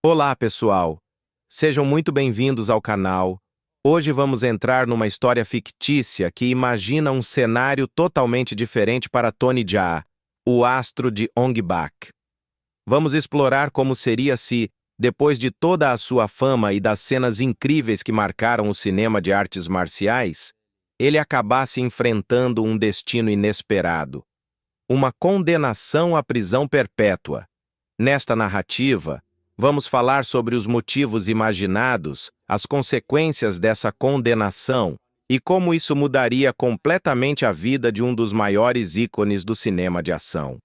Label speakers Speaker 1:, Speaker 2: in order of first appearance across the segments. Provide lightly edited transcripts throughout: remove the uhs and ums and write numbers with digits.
Speaker 1: Olá, pessoal! Sejam muito bem-vindos ao canal. Hoje vamos entrar numa história fictícia que imagina um cenário totalmente diferente para Tony Jaa, o astro de Ong Bak. Vamos explorar como seria se, depois de toda a sua fama e das cenas incríveis que marcaram o cinema de artes marciais, ele acabasse enfrentando um destino inesperado. Uma condenação à prisão perpétua. Nesta narrativa, vamos falar sobre os motivos imaginados, as consequências dessa condenação e como isso mudaria completamente a vida de um dos maiores ícones do cinema de ação.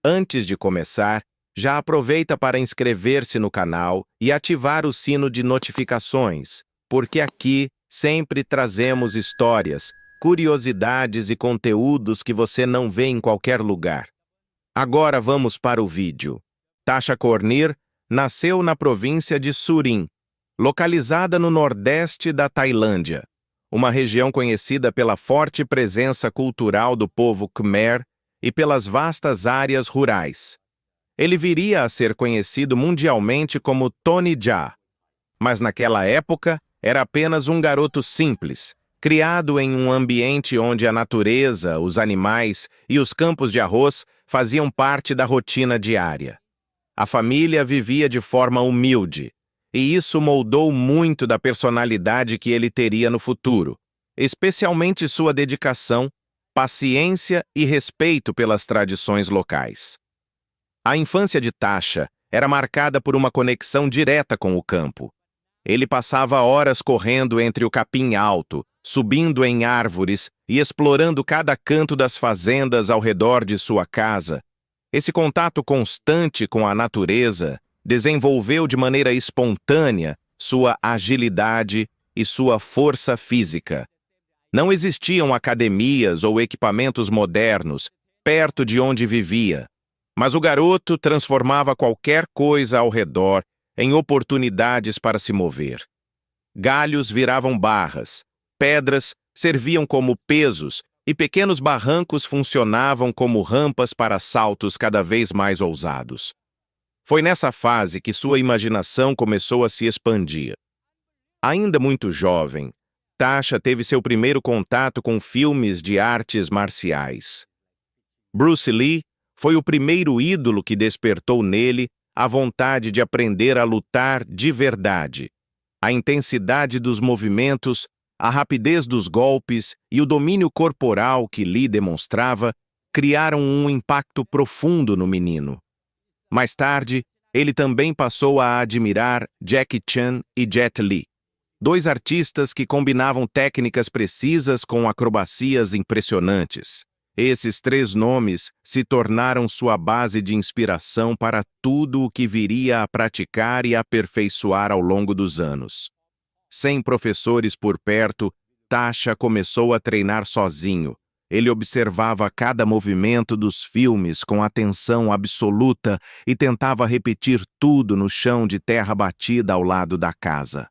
Speaker 1: Antes de começar, já aproveita para inscrever-se no canal e ativar o sino de notificações, porque aqui sempre trazemos histórias, curiosidades e conteúdos que você não vê em qualquer lugar. Agora vamos para o vídeo. Tasha Kornir nasceu na província de Surin, localizada no nordeste da Tailândia, uma região conhecida pela forte presença cultural do povo Khmer e pelas vastas áreas rurais. Ele viria a ser conhecido mundialmente como Tony Jaa, mas naquela época era apenas um garoto simples, criado em um ambiente onde a natureza, os animais e os campos de arroz faziam parte da rotina diária. A família vivia de forma humilde, e isso moldou muito da personalidade que ele teria no futuro, especialmente sua dedicação, paciência e respeito pelas tradições locais. A infância de Tasha era marcada por uma conexão direta com o campo. Ele passava horas correndo entre o capim alto, subindo em árvores e explorando cada canto das fazendas ao redor de sua casa. Esse contato constante com a natureza desenvolveu de maneira espontânea sua agilidade e sua força física. Não existiam academias ou equipamentos modernos perto de onde vivia, mas o garoto transformava qualquer coisa ao redor em oportunidades para se mover. Galhos viravam barras, pedras serviam como pesos e pequenos barrancos funcionavam como rampas para saltos cada vez mais ousados. Foi nessa fase que sua imaginação começou a se expandir. Ainda muito jovem, Tasha teve seu primeiro contato com filmes de artes marciais. Bruce Lee foi o primeiro ídolo que despertou nele a vontade de aprender a lutar de verdade. A intensidade dos movimentos, a rapidez dos golpes e o domínio corporal que Lee demonstrava criaram um impacto profundo no menino. Mais tarde, ele também passou a admirar Jackie Chan e Jet Li, dois artistas que combinavam técnicas precisas com acrobacias impressionantes. Esses três nomes se tornaram sua base de inspiração para tudo o que viria a praticar e aperfeiçoar ao longo dos anos. Sem professores por perto, Tasha começou a treinar sozinho. Ele observava cada movimento dos filmes com atenção absoluta e tentava repetir tudo no chão de terra batida ao lado da casa.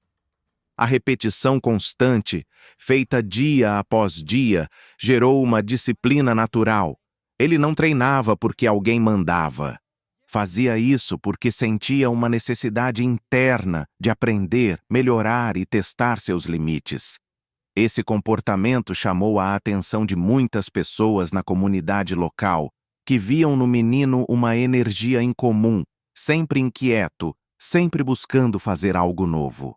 Speaker 1: A repetição constante, feita dia após dia, gerou uma disciplina natural. Ele não treinava porque alguém mandava. Fazia isso porque sentia uma necessidade interna de aprender, melhorar e testar seus limites. Esse comportamento chamou a atenção de muitas pessoas na comunidade local, que viam no menino uma energia incomum, sempre inquieto, sempre buscando fazer algo novo.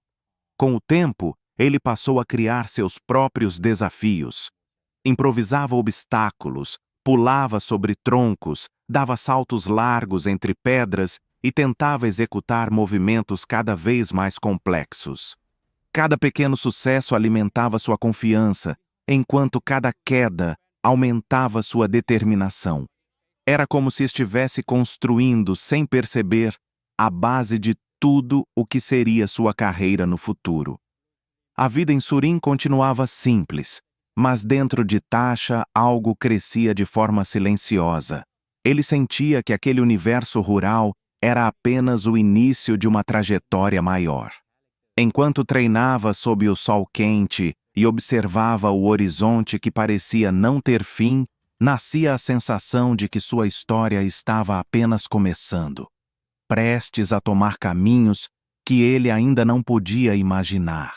Speaker 1: Com o tempo, ele passou a criar seus próprios desafios. Improvisava obstáculos, pulava sobre troncos, dava saltos largos entre pedras e tentava executar movimentos cada vez mais complexos. Cada pequeno sucesso alimentava sua confiança, enquanto cada queda aumentava sua determinação. Era como se estivesse construindo, sem perceber, a base de tudo o que seria sua carreira no futuro. A vida em Surin continuava simples, mas dentro de Tasha algo crescia de forma silenciosa. Ele sentia que aquele universo rural era apenas o início de uma trajetória maior. Enquanto treinava sob o sol quente e observava o horizonte que parecia não ter fim, nascia a sensação de que sua história estava apenas começando.
Speaker 2: prestes a tomar caminhos que ele ainda não podia imaginar.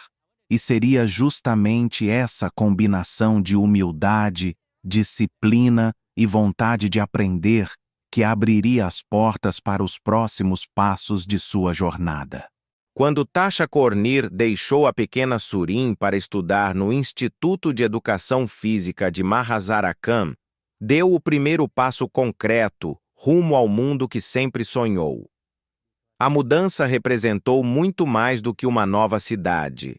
Speaker 2: E seria justamente essa combinação de humildade, disciplina e vontade de aprender que abriria as portas para os próximos passos de sua jornada.
Speaker 1: Quando Tasha Cornir deixou a pequena Surim para estudar no Instituto de Educação Física de Mahazarakham, deu o primeiro passo concreto rumo ao mundo que sempre sonhou. A mudança representou muito mais do que uma nova cidade.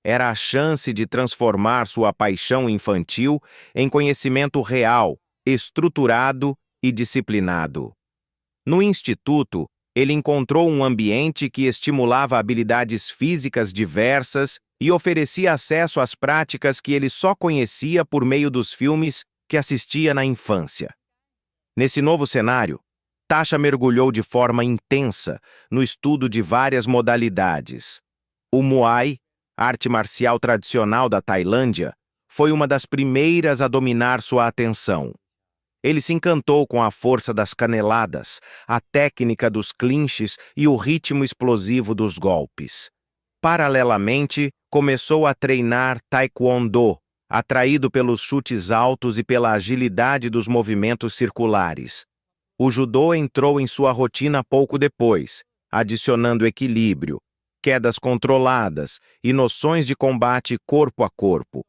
Speaker 1: Era a chance de transformar sua paixão infantil em conhecimento real, estruturado e disciplinado. No instituto, ele encontrou um ambiente que estimulava habilidades físicas diversas e oferecia acesso às práticas que ele só conhecia por meio dos filmes que assistia na infância. Nesse novo cenário, Tasha mergulhou de forma intensa no estudo de várias modalidades. O Muay, arte marcial tradicional da Tailândia, foi uma das primeiras a dominar sua atenção. Ele se encantou com a força das caneladas, a técnica dos clinches e o ritmo explosivo dos golpes. Paralelamente, começou a treinar taekwondo, atraído pelos chutes altos e pela agilidade dos movimentos circulares. O judô entrou em sua rotina pouco depois, adicionando equilíbrio, quedas controladas e noções de combate corpo a corpo.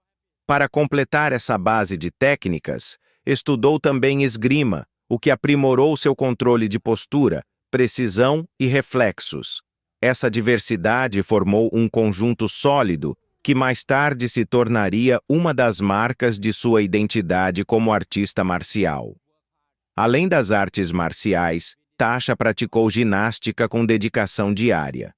Speaker 1: Para completar essa base de técnicas, estudou também esgrima, o que aprimorou seu controle de postura, precisão e reflexos. Essa diversidade formou um conjunto sólido que mais tarde se tornaria uma das marcas de sua identidade como artista marcial. Além das artes marciais, Tasha praticou ginástica com dedicação diária.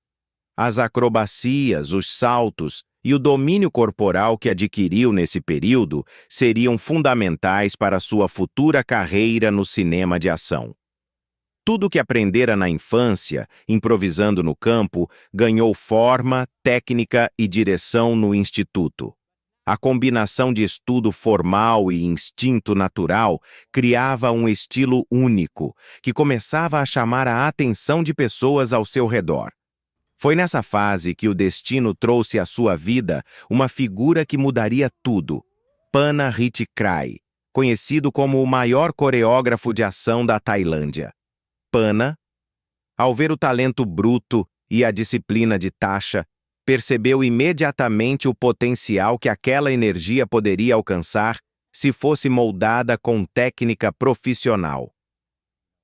Speaker 1: As acrobacias, os saltos e o domínio corporal que adquiriu nesse período seriam fundamentais para sua futura carreira no cinema de ação. Tudo o que aprendera na infância, improvisando no campo, ganhou forma, técnica e direção no instituto. A combinação de estudo formal e instinto natural criava um estilo único, que começava a chamar a atenção de pessoas ao seu redor. Foi nessa fase que o destino trouxe à sua vida uma figura que mudaria tudo, Panna Ritchikrai, conhecido como o maior coreógrafo de ação da Tailândia. Panna, ao ver o talento bruto e a disciplina de Tasha, percebeu imediatamente o potencial que aquela energia poderia alcançar se fosse moldada com técnica profissional.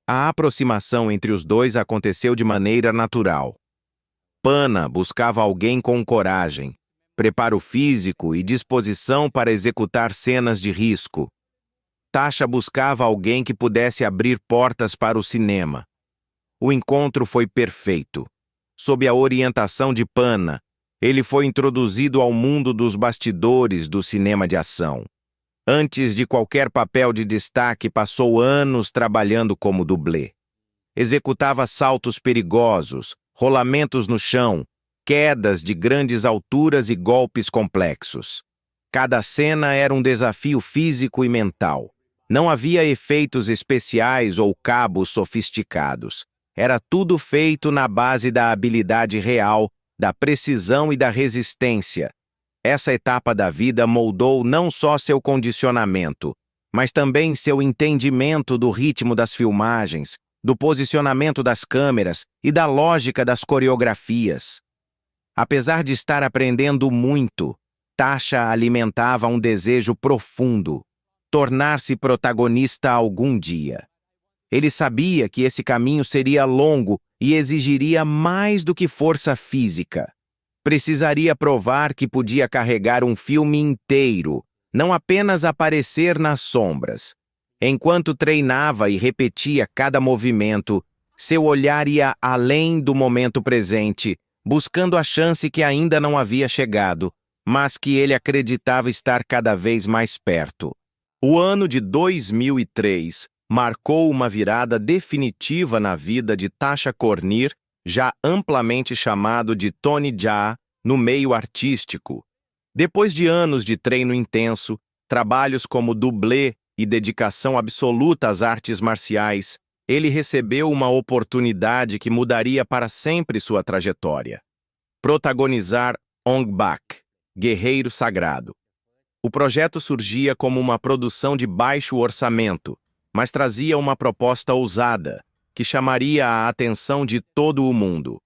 Speaker 1: A aproximação entre os dois aconteceu de maneira natural. Panna buscava alguém com coragem, preparo físico e disposição para executar cenas de risco. Tasha buscava alguém que pudesse abrir portas para o cinema. O encontro foi perfeito. Sob a orientação de Panna, ele foi introduzido ao mundo dos bastidores do cinema de ação. Antes de qualquer papel de destaque, passou anos trabalhando como dublê. Executava saltos perigosos, rolamentos no chão, quedas de grandes alturas e golpes complexos. Cada cena era um desafio físico e mental. Não havia efeitos especiais ou cabos sofisticados. Era tudo feito na base da habilidade real, da precisão e da resistência. Essa etapa da vida moldou não só seu condicionamento, mas também seu entendimento do ritmo das filmagens, do posicionamento das câmeras e da lógica das coreografias. Apesar de estar aprendendo muito, Tasha alimentava um desejo profundo, tornar-se protagonista algum dia. Ele sabia que esse caminho seria longo e exigiria mais do que força física. Precisaria provar que podia carregar um filme inteiro, não apenas aparecer nas sombras. Enquanto treinava e repetia cada movimento, seu olhar ia além do momento presente, buscando a chance que ainda não havia chegado, mas que ele acreditava estar cada vez mais perto. O ano de 2003 marcou uma virada definitiva na vida de Tasha Cornir, já amplamente chamado de Tony Jaa, no meio artístico. Depois de anos de treino intenso, trabalhos como dublê e dedicação absoluta às artes marciais, ele recebeu uma oportunidade que mudaria para sempre sua trajetória. Protagonizar Ong Bak, Guerreiro Sagrado. O projeto surgia como uma produção de baixo orçamento, mas trazia uma proposta ousada, que chamaria a atenção de todo o mundo.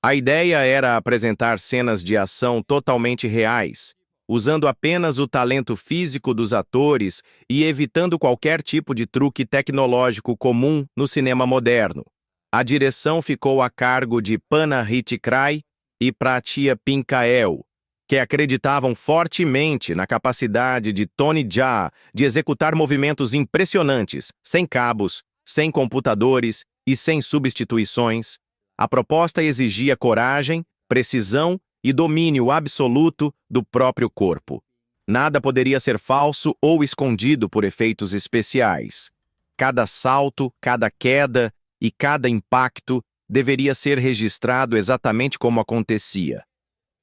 Speaker 1: A ideia era apresentar cenas de ação totalmente reais, usando apenas o talento físico dos atores e evitando qualquer tipo de truque tecnológico comum no cinema moderno. A direção ficou a cargo de Panarit Krai e Pratia Pinkael, que acreditavam fortemente na capacidade de Tony Jaa de executar movimentos impressionantes, sem cabos, sem computadores e sem substituições. A proposta exigia coragem, precisão e domínio absoluto do próprio corpo. Nada poderia ser falso ou escondido por efeitos especiais. Cada salto, cada queda e cada impacto deveria ser registrado exatamente como acontecia.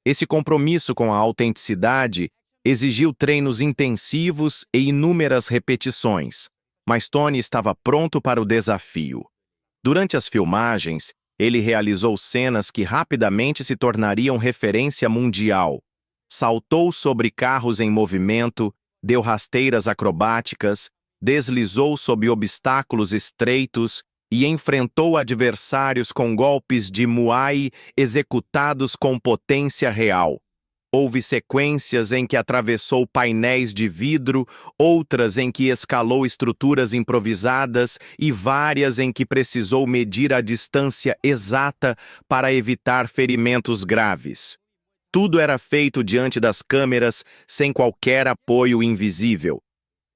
Speaker 1: Esse compromisso com a autenticidade exigiu treinos intensivos e inúmeras repetições, mas Tony estava pronto para o desafio. Durante as filmagens, ele realizou cenas que rapidamente se tornariam referência mundial. Saltou sobre carros em movimento, deu rasteiras acrobáticas, deslizou sob obstáculos estreitos e enfrentou adversários com golpes de Muay executados com potência real. Houve sequências em que atravessou painéis de vidro, outras em que escalou estruturas improvisadas e várias em que precisou medir a distância exata para evitar ferimentos graves. Tudo era feito diante das câmeras, sem qualquer apoio invisível.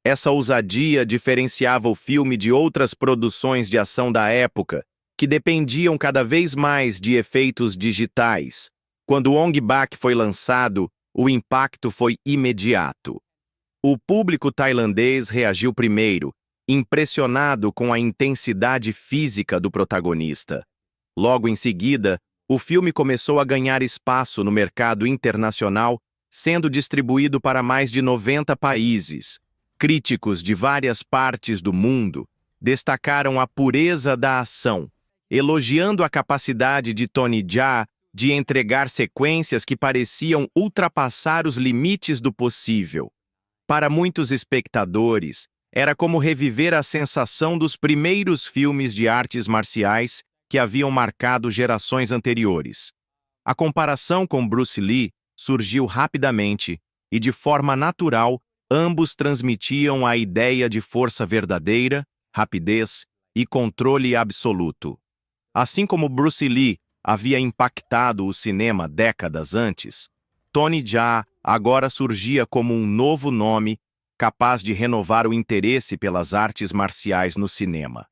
Speaker 1: Essa ousadia diferenciava o filme de outras produções de ação da época, que dependiam cada vez mais de efeitos digitais. Quando Ong Bak foi lançado, o impacto foi imediato. O público tailandês reagiu primeiro, impressionado com a intensidade física do protagonista. Logo em seguida, o filme começou a ganhar espaço no mercado internacional, sendo distribuído para mais de 90 países. Críticos de várias partes do mundo destacaram a pureza da ação, elogiando a capacidade de Tony Jaa de entregar sequências que pareciam ultrapassar os limites do possível. Para muitos espectadores, era como reviver a sensação dos primeiros filmes de artes marciais que haviam marcado gerações anteriores. A comparação com Bruce Lee surgiu rapidamente e, de forma natural, ambos transmitiam a ideia de força verdadeira, rapidez e controle absoluto. Assim como Bruce Lee havia impactado o cinema décadas antes, Tony Jaa agora surgia como um novo nome capaz de renovar o interesse pelas artes marciais no cinema.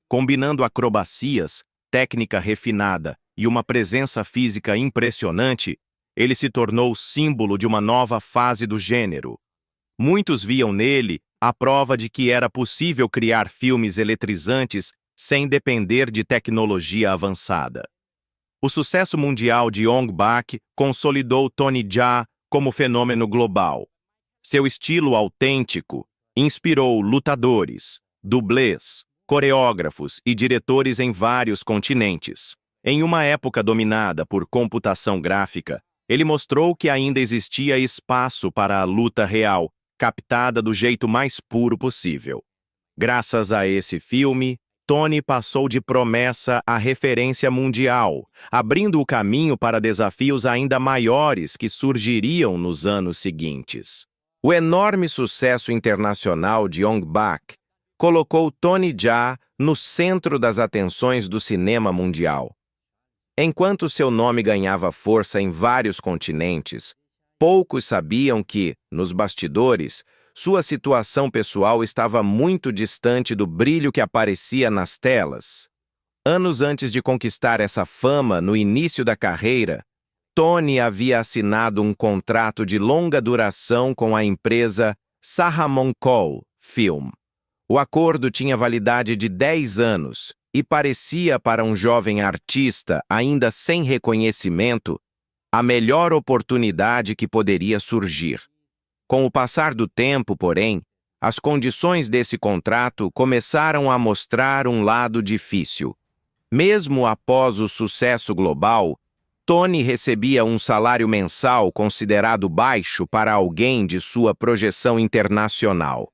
Speaker 1: Combinando acrobacias, técnica refinada e uma presença física impressionante, ele se tornou símbolo de uma nova fase do gênero. Muitos viam nele a prova de que era possível criar filmes eletrizantes sem depender de tecnologia avançada. O sucesso mundial de Ong Bak consolidou Tony Jaa como fenômeno global. Seu estilo autêntico inspirou lutadores, dublês, coreógrafos e diretores em vários continentes. Em uma época dominada por computação gráfica, ele mostrou que ainda existia espaço para a luta real, captada do jeito mais puro possível. Graças a esse filme, Tony passou de promessa a referência mundial, abrindo o caminho para desafios ainda maiores que surgiriam nos anos seguintes. O enorme sucesso internacional de Ong Bak colocou Tony Jaa no centro das atenções do cinema mundial. Enquanto seu nome ganhava força em vários continentes, poucos sabiam que, nos bastidores, sua situação pessoal estava muito distante do brilho que aparecia nas telas. Anos antes de conquistar essa fama, no início da carreira, Tony havia assinado um contrato de longa duração com a empresa Sahamonkol Film. O acordo tinha validade de 10 anos e parecia para um jovem artista, ainda sem reconhecimento, a melhor oportunidade que poderia surgir. Com o passar do tempo, porém, as condições desse contrato começaram a mostrar um lado difícil. Mesmo após o sucesso global, Tony recebia um salário mensal considerado baixo para alguém de sua projeção internacional.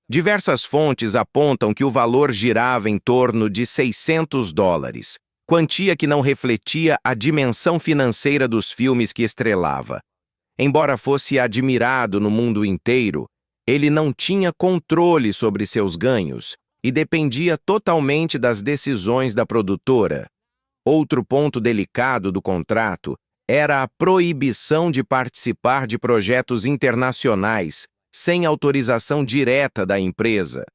Speaker 1: Diversas fontes apontam que o valor girava em torno de $600, quantia que não refletia a dimensão financeira dos filmes que estrelava. Embora fosse admirado no mundo inteiro, ele não tinha controle sobre seus ganhos e dependia totalmente das decisões da produtora. Outro ponto delicado do contrato era a proibição de participar de projetos internacionais sem autorização direta da empresa.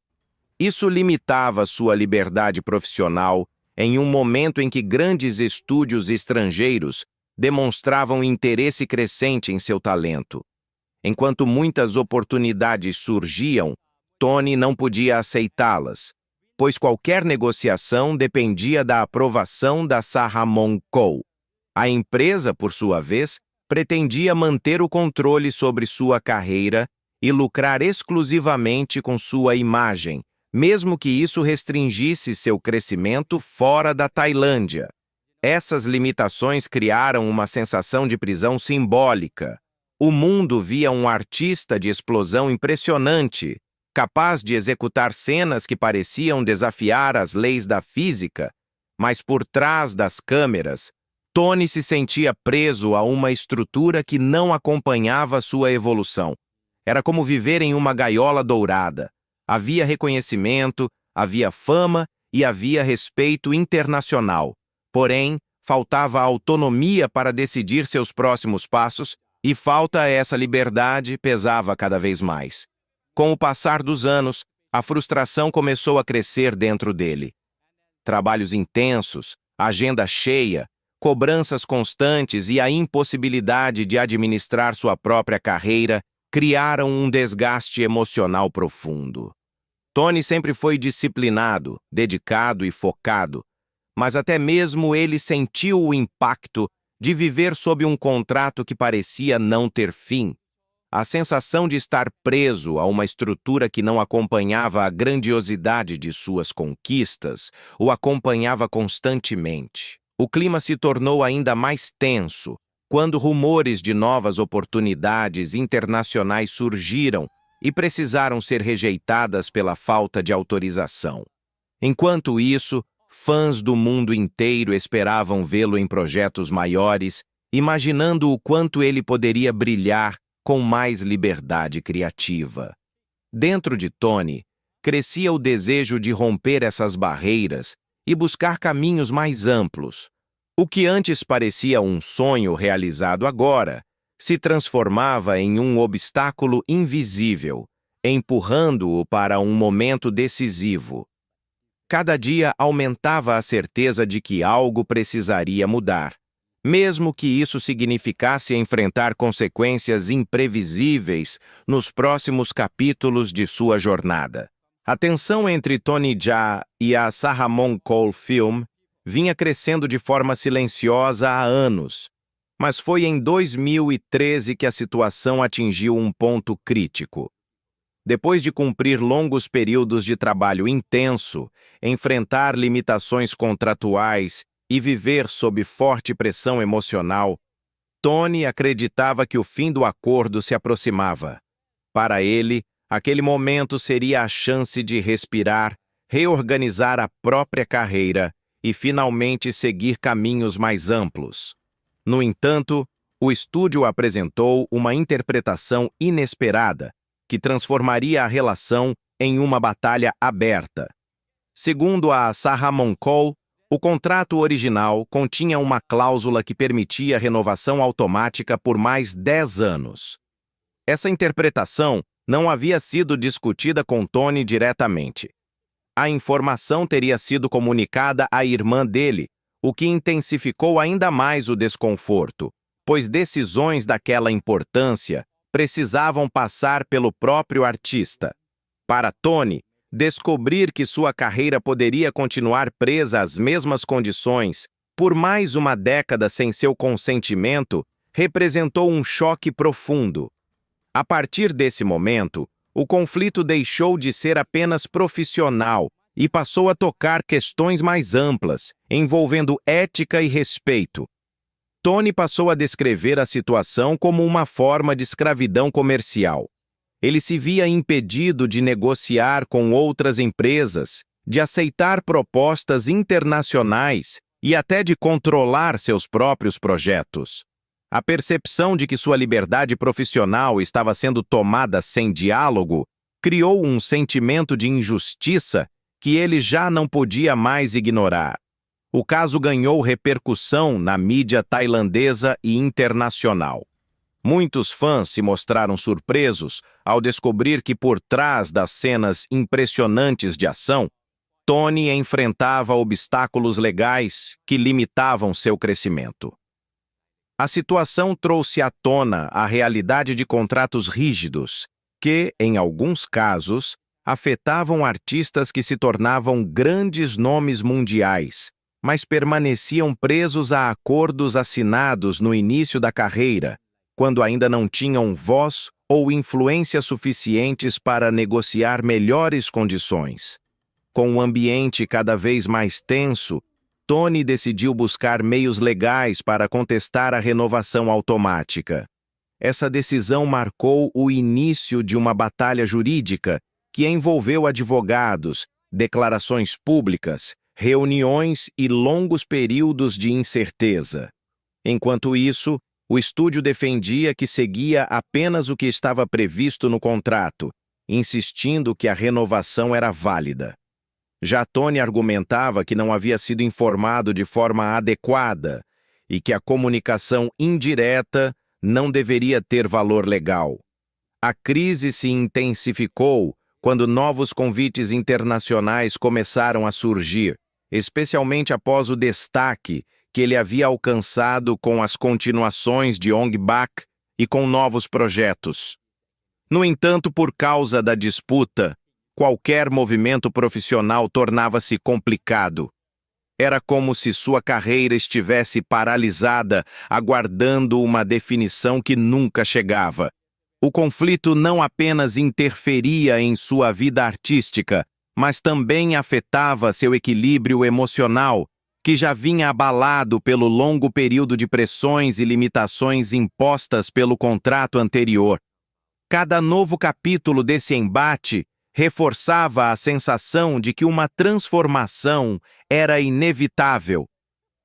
Speaker 1: Isso limitava sua liberdade profissional em um momento em que grandes estúdios estrangeiros demonstravam interesse crescente em seu talento. Enquanto muitas oportunidades surgiam, Tony não podia aceitá-las, pois qualquer negociação dependia da aprovação da Saramon Co. A empresa, por sua vez, pretendia manter o controle sobre sua carreira e lucrar exclusivamente com sua imagem, mesmo que isso restringisse seu crescimento fora da Tailândia. Essas limitações criaram uma sensação de prisão simbólica. O mundo via um artista de explosão impressionante, capaz de executar cenas que pareciam desafiar as leis da física, mas por trás das câmeras, Tony se sentia preso a uma estrutura que não acompanhava sua evolução. Era como viver em uma gaiola dourada. Havia reconhecimento, havia fama e havia respeito internacional. Porém, faltava autonomia para decidir seus próximos passos e falta a essa liberdade pesava cada vez mais. Com o passar dos anos, a frustração começou a crescer dentro dele. Trabalhos intensos, agenda cheia, cobranças constantes e a impossibilidade de administrar sua própria carreira criaram um desgaste emocional profundo. Tony sempre foi disciplinado, dedicado e focado, mas até mesmo ele sentiu o impacto de viver sob um contrato que parecia não ter fim. A sensação de estar preso a uma estrutura que não acompanhava a grandiosidade de suas conquistas o acompanhava constantemente. O clima se tornou ainda mais tenso quando rumores de novas oportunidades internacionais surgiram e precisaram ser rejeitadas pela falta de autorização. Enquanto isso, fãs do mundo inteiro esperavam vê-lo em projetos maiores, imaginando o quanto ele poderia brilhar com mais liberdade criativa. Dentro de Tony, crescia o desejo de romper essas barreiras e buscar caminhos mais amplos. O que antes parecia um sonho realizado agora, se transformava em um obstáculo invisível, empurrando-o para um momento decisivo. Cada dia aumentava a certeza de que algo precisaria mudar, mesmo que isso significasse enfrentar consequências imprevisíveis nos próximos capítulos de sua jornada. A tensão entre Tony Jaa e a Saramon Co. Film vinha crescendo de forma silenciosa há anos, mas foi em 2013 que a situação atingiu um ponto crítico. Depois de cumprir longos períodos de trabalho intenso, enfrentar limitações contratuais e viver sob forte pressão emocional, Tony acreditava que o fim do acordo se aproximava. Para ele, aquele momento seria a chance de respirar, reorganizar a própria carreira e finalmente seguir caminhos mais amplos. No entanto, o estúdio apresentou uma interpretação inesperada que transformaria a relação em uma batalha aberta. Segundo a Saramon Co., o contrato original continha uma cláusula que permitia renovação automática por mais 10 anos. Essa interpretação não havia sido discutida com Tony diretamente. A informação teria sido comunicada à irmã dele, o que intensificou ainda mais o desconforto, pois decisões daquela importância precisavam passar pelo próprio artista. Para Tony, descobrir que sua carreira poderia continuar presa às mesmas condições por mais uma década sem seu consentimento representou um choque profundo. A partir desse momento, O conflito deixou de ser apenas profissional e passou a tocar questões mais amplas, envolvendo ética e respeito. Tony passou a descrever a situação como uma forma de escravidão comercial. Ele se via impedido de negociar com outras empresas, de aceitar propostas internacionais e até de controlar seus próprios projetos. A percepção de que sua liberdade profissional estava sendo tomada sem diálogo criou um sentimento de injustiça que ele já não podia mais ignorar. O caso ganhou repercussão na mídia tailandesa e internacional. Muitos fãs se mostraram surpresos ao descobrir que por trás das cenas impressionantes de ação, Tony enfrentava obstáculos legais que limitavam seu crescimento. A situação trouxe à tona a realidade de contratos rígidos que, em alguns casos, afetavam artistas que se tornavam grandes nomes mundiais, mas permaneciam presos a acordos assinados no início da carreira, quando ainda não tinham voz ou influência suficientes para negociar melhores condições. Com o ambiente cada vez mais tenso, Tony decidiu buscar meios legais para contestar a renovação automática. Essa decisão marcou o início de uma batalha jurídica que envolveu advogados, declarações públicas, reuniões e longos períodos de incerteza. Enquanto isso, o estúdio defendia que seguia apenas o que estava previsto no contrato, insistindo que a renovação era válida. Já Tony argumentava que não havia sido informado de forma adequada e que a comunicação indireta não deveria ter valor legal. A crise se intensificou quando novos convites internacionais começaram a surgir, especialmente após o destaque que ele havia alcançado com as continuações de Ong Bak e com novos projetos. No entanto, por causa da disputa, qualquer movimento profissional tornava-se complicado. Era como se sua carreira estivesse paralisada, aguardando uma definição que nunca chegava. O conflito não apenas interferia em sua vida artística, mas também afetava seu equilíbrio emocional, que já vinha abalado pelo longo período de pressões e limitações impostas pelo contrato anterior. Cada novo capítulo desse embate reforçava a sensação de que uma transformação era inevitável.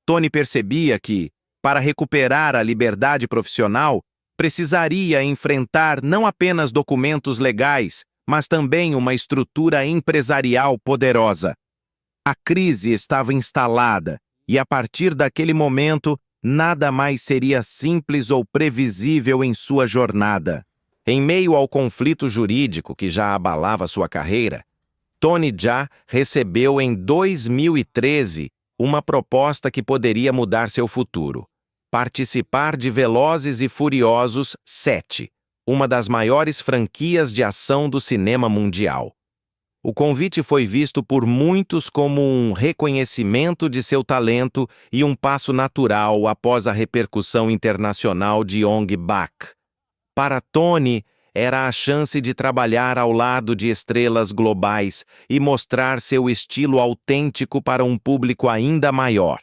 Speaker 1: Tony percebia que, para recuperar a liberdade profissional, precisaria enfrentar não apenas documentos legais, mas também uma estrutura empresarial poderosa. A crise estava instalada e, a partir daquele momento, nada mais seria simples ou previsível em sua jornada. Em meio ao conflito jurídico que já abalava sua carreira, Tony Jaa recebeu em 2013 uma proposta que poderia mudar seu futuro: participar de Velozes e Furiosos 7, uma das maiores franquias de ação do cinema mundial. O convite foi visto por muitos como um reconhecimento de seu talento e um passo natural após a repercussão internacional de Ong Bak. Para Tony, era a chance de trabalhar ao lado de estrelas globais e mostrar seu estilo autêntico para um público ainda maior.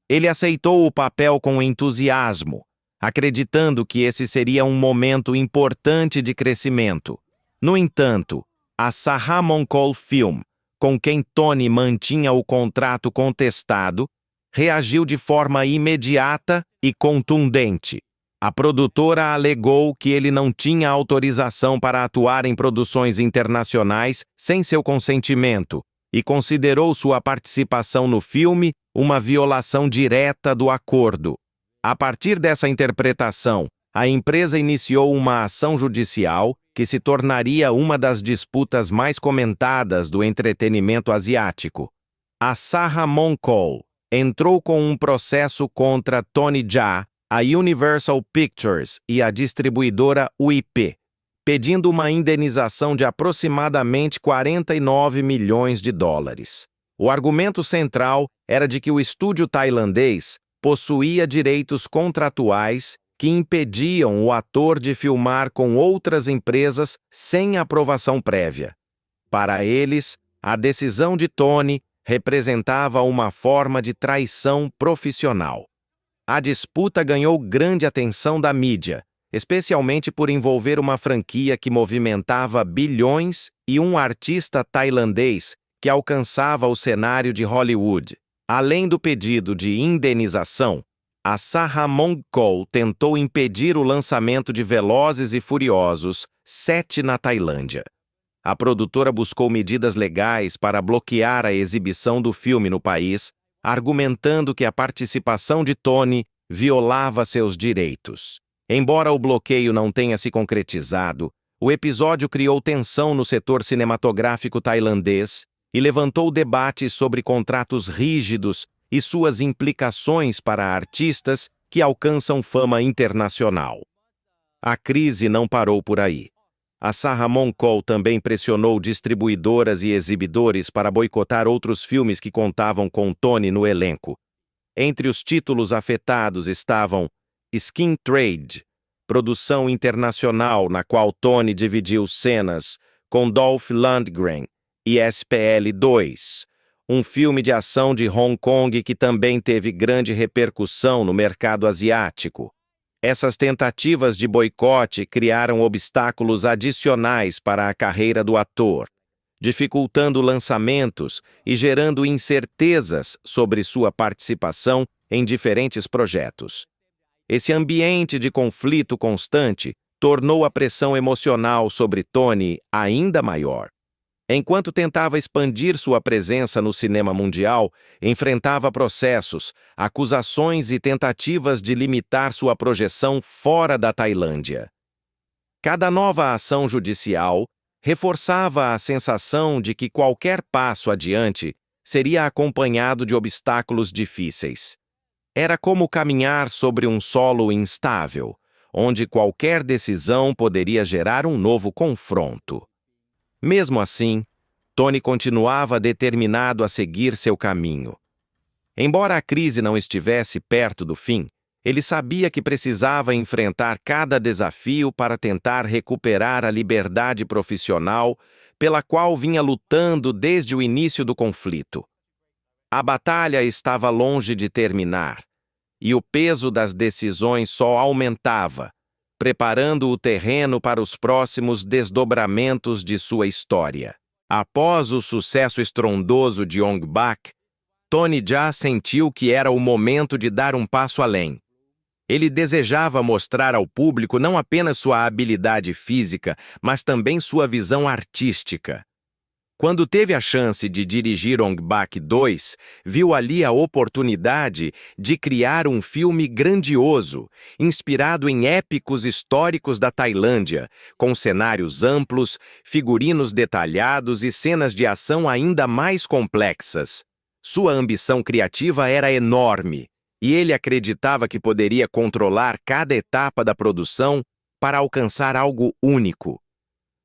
Speaker 1: Ele aceitou o papel com entusiasmo, acreditando que esse seria um momento importante de crescimento. No entanto, a Saha-Mongkol Film, com quem Tony mantinha o contrato contestado, reagiu de forma imediata e contundente. A produtora alegou que ele não tinha autorização para atuar em produções internacionais sem seu consentimento e considerou sua participação no filme uma violação direta do acordo. A partir dessa interpretação, a empresa iniciou uma ação judicial que se tornaria uma das disputas mais comentadas do entretenimento asiático. A Saha-Mongkol entrou com um processo contra Tony Jaa, a Universal Pictures e a distribuidora UIP, pedindo uma indenização de aproximadamente 49 milhões de dólares. O argumento central era de que o estúdio tailandês possuía direitos contratuais que impediam o ator de filmar com outras empresas sem aprovação prévia. Para eles, a decisão de Tony representava uma forma de traição profissional. A disputa ganhou grande atenção da mídia, especialmente por envolver uma franquia que movimentava bilhões e um artista tailandês que alcançava o cenário de Hollywood. Além do pedido de indenização, a Sahamongkol tentou impedir o lançamento de Velozes e Furiosos 7 na Tailândia. A produtora buscou medidas legais para bloquear a exibição do filme no país, argumentando que a participação de Tony violava seus direitos. Embora o bloqueio não tenha se concretizado, o episódio criou tensão no setor cinematográfico tailandês e levantou debates sobre contratos rígidos e suas implicações para artistas que alcançam fama internacional. A crise não parou por aí. A Sahamongkol também pressionou distribuidoras e exibidores para boicotar outros filmes que contavam com Tony no elenco. Entre os títulos afetados estavam Skin Trade, produção internacional na qual Tony dividiu cenas com Dolph Lundgren, e SPL 2, um filme de ação de Hong Kong que também teve grande repercussão no mercado asiático. Essas tentativas de boicote criaram obstáculos adicionais para a carreira do ator, dificultando lançamentos e gerando incertezas sobre sua participação em diferentes projetos. Esse ambiente de conflito constante tornou a pressão emocional sobre Tony ainda maior. Enquanto tentava expandir sua presença no cinema mundial, enfrentava processos, acusações e tentativas de limitar sua projeção fora da Tailândia. Cada nova ação judicial reforçava a sensação de que qualquer passo adiante seria acompanhado de obstáculos difíceis. Era como caminhar sobre um solo instável, onde qualquer decisão poderia gerar um novo confronto. Mesmo assim, Tony continuava determinado a seguir seu caminho. Embora a crise não estivesse perto do fim, ele sabia que precisava enfrentar cada desafio para tentar recuperar a liberdade profissional pela qual vinha lutando desde o início do conflito. A batalha estava longe de terminar, e o peso das decisões só aumentava, preparando o terreno para os próximos desdobramentos de sua história. Após o sucesso estrondoso de Ong Bak, Tony Jaa sentiu que era o momento de dar um passo além. Ele desejava mostrar ao público não apenas sua habilidade física, mas também sua visão artística. Quando teve a chance de dirigir Ong Bak 2, viu ali a oportunidade de criar um filme grandioso, inspirado em épicos históricos da Tailândia, com cenários amplos, figurinos detalhados e cenas de ação ainda mais complexas. Sua ambição criativa era enorme, e ele acreditava que poderia controlar cada etapa da produção para alcançar algo único.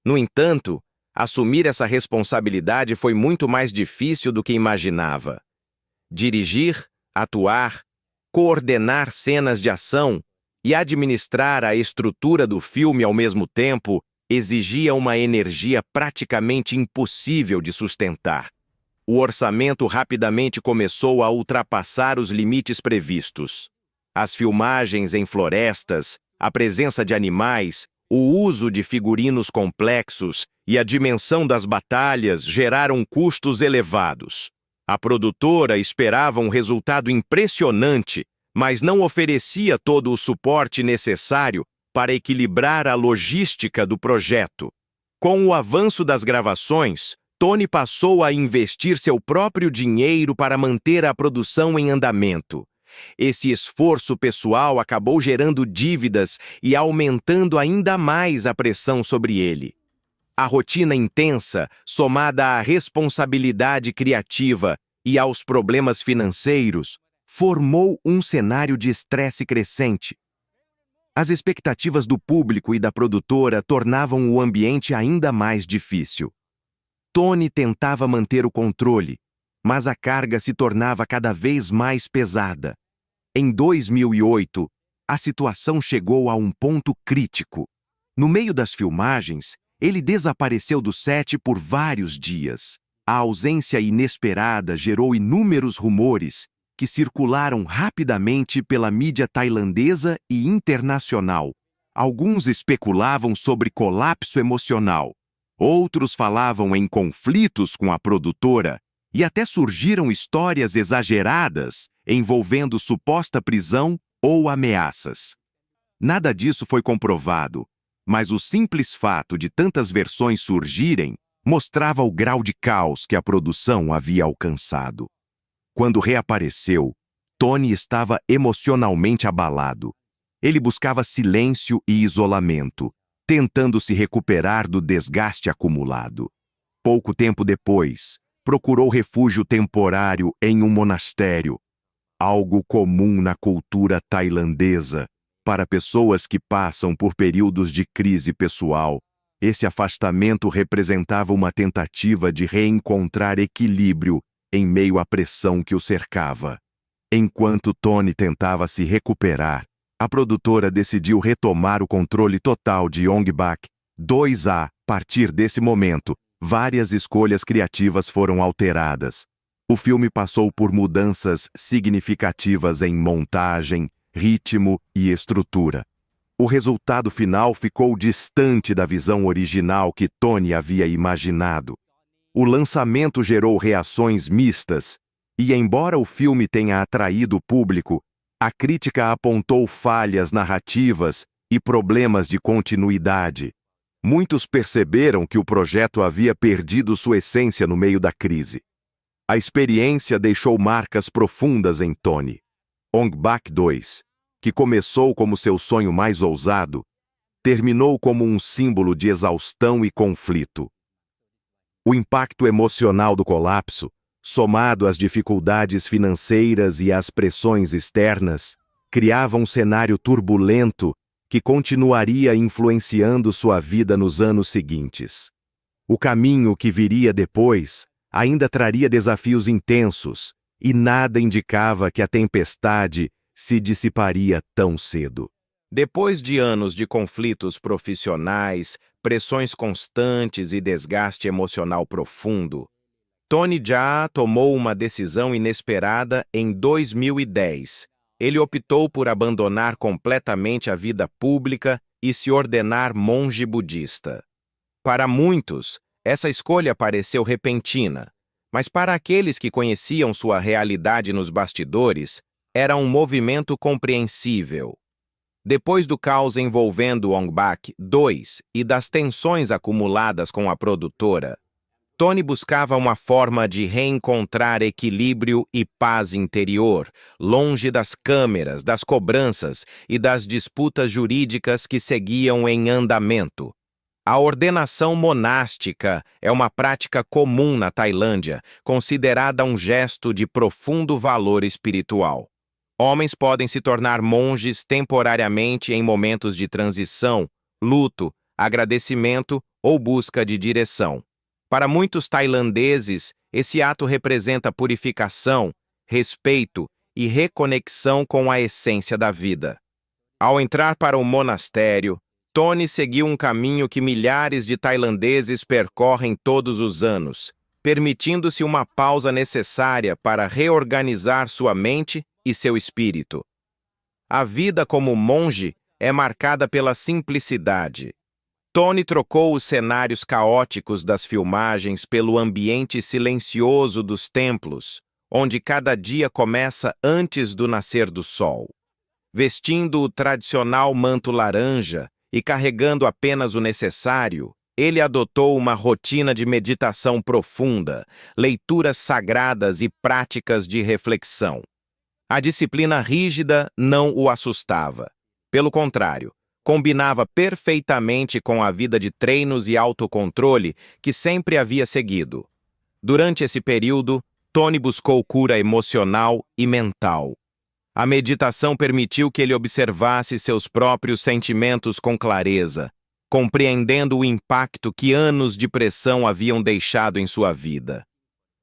Speaker 1: No entanto, assumir essa responsabilidade foi muito mais difícil do que imaginava. Dirigir, atuar, coordenar cenas de ação e administrar a estrutura do filme ao mesmo tempo exigia uma energia praticamente impossível de sustentar. O orçamento rapidamente começou a ultrapassar os limites previstos. As filmagens em florestas, a presença de animais, o uso de figurinos complexos e a dimensão das batalhas geraram custos elevados. A produtora esperava um resultado impressionante, mas não oferecia todo o suporte necessário para equilibrar a logística do projeto. Com o avanço das gravações, Tony passou a investir seu próprio dinheiro para manter a produção em andamento. Esse esforço pessoal acabou gerando dívidas e aumentando ainda mais a pressão sobre ele. A rotina intensa, somada à responsabilidade criativa e aos problemas financeiros, formou um cenário de estresse crescente. As expectativas do público e da produtora tornavam o ambiente ainda mais difícil. Tony tentava manter o controle, mas a carga se tornava cada vez mais pesada. Em 2008,
Speaker 3: A situação chegou a um ponto crítico. No meio das filmagens, ele desapareceu do set por vários dias. A ausência inesperada gerou inúmeros rumores que circularam rapidamente pela mídia tailandesa e internacional. Alguns especulavam sobre colapso emocional. Outros falavam em conflitos com a produtora e até surgiram histórias exageradas envolvendo suposta prisão ou ameaças. Nada disso foi comprovado, mas o simples fato de tantas versões surgirem mostrava o grau de caos que a produção havia alcançado. Quando reapareceu, Tony estava emocionalmente abalado. Ele buscava silêncio e isolamento, tentando se recuperar do desgaste acumulado. Pouco tempo depois, procurou refúgio temporário em um monastério, algo comum na cultura tailandesa. Para pessoas que passam por períodos de crise pessoal, esse afastamento representava uma tentativa de reencontrar equilíbrio em meio à pressão que o cercava. Enquanto Tony tentava se recuperar, a produtora decidiu retomar o controle total de Ong Bak 2. A partir desse momento, várias escolhas criativas foram alteradas. O filme passou por mudanças significativas em montagem, ritmo e estrutura. O resultado final ficou distante da visão original que Tony havia imaginado. O lançamento gerou reações mistas, e embora o filme tenha atraído o público, a crítica apontou falhas narrativas e problemas de continuidade. Muitos perceberam que o projeto havia perdido sua essência no meio da crise. A experiência deixou marcas profundas em Tony. Ong Bak 2, que começou como seu sonho mais ousado, terminou como um símbolo de exaustão e conflito. O impacto emocional do colapso, somado às dificuldades financeiras e às pressões externas, criava um cenário turbulento que continuaria influenciando sua vida nos anos seguintes. O caminho que viria depois ainda traria desafios intensos, e nada indicava que a tempestade se dissiparia tão cedo.
Speaker 1: Depois de anos de conflitos profissionais, pressões constantes e desgaste emocional profundo, Tony Jaa tomou uma decisão inesperada em 2010. Ele optou por abandonar completamente a vida pública e se ordenar monge budista. Para muitos, essa escolha pareceu repentina, mas para aqueles que conheciam sua realidade nos bastidores, era um movimento compreensível. Depois do caos envolvendo Ong Bak 2 e das tensões acumuladas com a produtora, Tony buscava uma forma de reencontrar equilíbrio e paz interior, longe das câmeras, das cobranças e das disputas jurídicas que seguiam em andamento. A ordenação monástica é uma prática comum na Tailândia, considerada um gesto de profundo valor espiritual. Homens podem se tornar monges temporariamente em momentos de transição, luto, agradecimento ou busca de direção. Para muitos tailandeses, esse ato representa purificação, respeito e reconexão com a essência da vida. Ao entrar para o monastério, Tony seguiu um caminho que milhares de tailandeses percorrem todos os anos, permitindo-se uma pausa necessária para reorganizar sua mente e seu espírito. A vida como monge é marcada pela simplicidade. Tony trocou os cenários caóticos das filmagens pelo ambiente silencioso dos templos, onde cada dia começa antes do nascer do sol. Vestindo o tradicional manto laranja e carregando apenas o necessário, ele adotou uma rotina de meditação profunda, leituras sagradas e práticas de reflexão. A disciplina rígida não o assustava. Pelo contrário, combinava perfeitamente com a vida de treinos e autocontrole que sempre havia seguido. Durante esse período, Tony buscou cura emocional e mental. A meditação permitiu que ele observasse seus próprios sentimentos com clareza, compreendendo o impacto que anos de pressão haviam deixado em sua vida.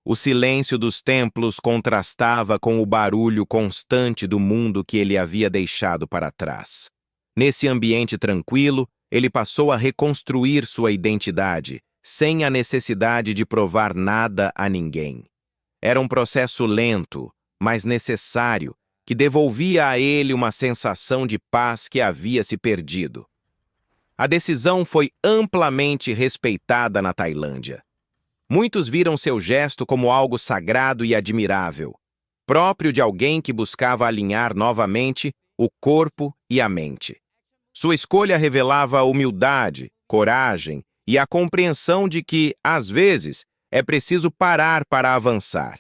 Speaker 1: O silêncio dos templos contrastava com o barulho constante do mundo que ele havia deixado para trás. Nesse ambiente tranquilo, ele passou a reconstruir sua identidade, sem a necessidade de provar nada a ninguém. Era um processo lento, mas necessário, que devolvia a ele uma sensação de paz que havia se perdido. A decisão foi amplamente respeitada na Tailândia. Muitos viram seu gesto como algo sagrado e admirável, próprio de alguém que buscava alinhar novamente o corpo e a mente. Sua escolha revelava humildade, coragem e a compreensão de que, às vezes, é preciso parar para avançar.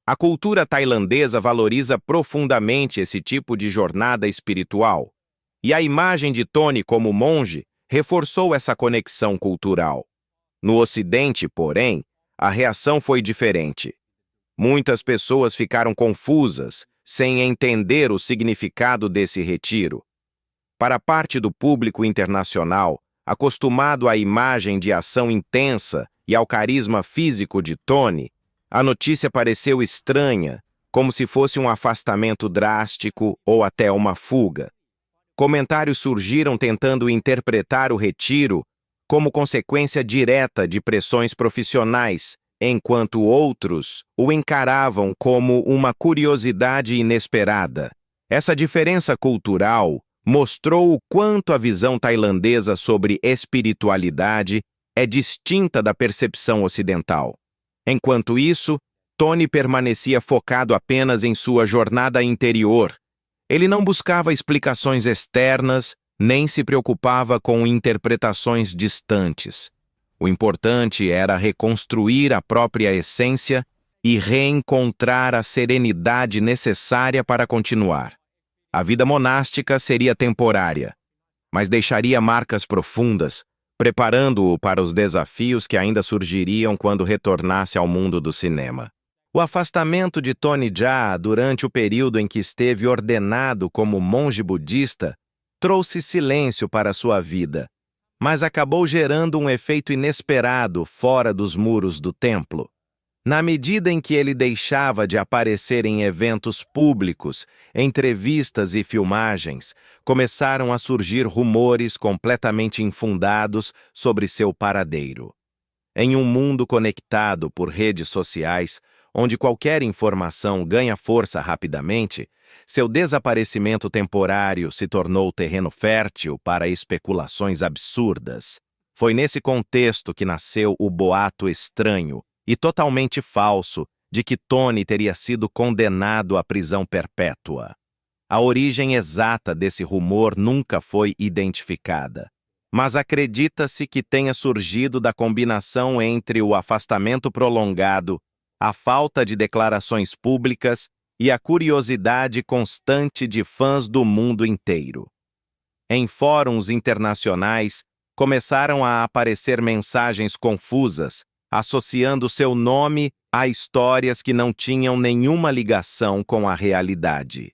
Speaker 1: A cultura tailandesa valoriza profundamente esse tipo de jornada espiritual, e a imagem de Tony como monge reforçou essa conexão cultural. No Ocidente, porém, a reação foi diferente. Muitas pessoas ficaram confusas, sem entender o significado desse retiro. Para parte do público internacional, acostumado à imagem de ação intensa e ao carisma físico de Tony, a notícia pareceu estranha, como se fosse um afastamento drástico ou até uma fuga. Comentários surgiram tentando interpretar o retiro como consequência direta de pressões profissionais, enquanto outros o encaravam como uma curiosidade inesperada. Essa diferença cultural mostrou o quanto a visão tailandesa sobre espiritualidade é distinta da percepção ocidental. Enquanto isso, Tony permanecia focado apenas em sua jornada interior. Ele não buscava explicações externas, nem se preocupava com interpretações distantes. O importante era reconstruir a própria essência e reencontrar a serenidade necessária para continuar. A vida monástica seria temporária, mas deixaria marcas profundas, preparando-o para os desafios que ainda surgiriam quando retornasse ao mundo do cinema. O afastamento de Tony Jaa durante o período em que esteve ordenado como monge budista trouxe silêncio para sua vida, mas acabou gerando um efeito inesperado fora dos muros do templo. Na medida em que ele deixava de aparecer em eventos públicos, entrevistas e filmagens, começaram a surgir rumores completamente infundados sobre seu paradeiro. Em um mundo conectado por redes sociais, onde qualquer informação ganha força rapidamente, seu desaparecimento temporário se tornou terreno fértil para especulações absurdas. Foi nesse contexto que nasceu o boato estranho e totalmente falso de que Tony teria sido condenado à prisão perpétua. A origem exata desse rumor nunca foi identificada, mas acredita-se que tenha surgido da combinação entre o afastamento prolongado, a falta de declarações públicas e a curiosidade constante de fãs do mundo inteiro. Em fóruns internacionais, começaram a aparecer mensagens confusas, associando seu nome a histórias que não tinham nenhuma ligação com a realidade.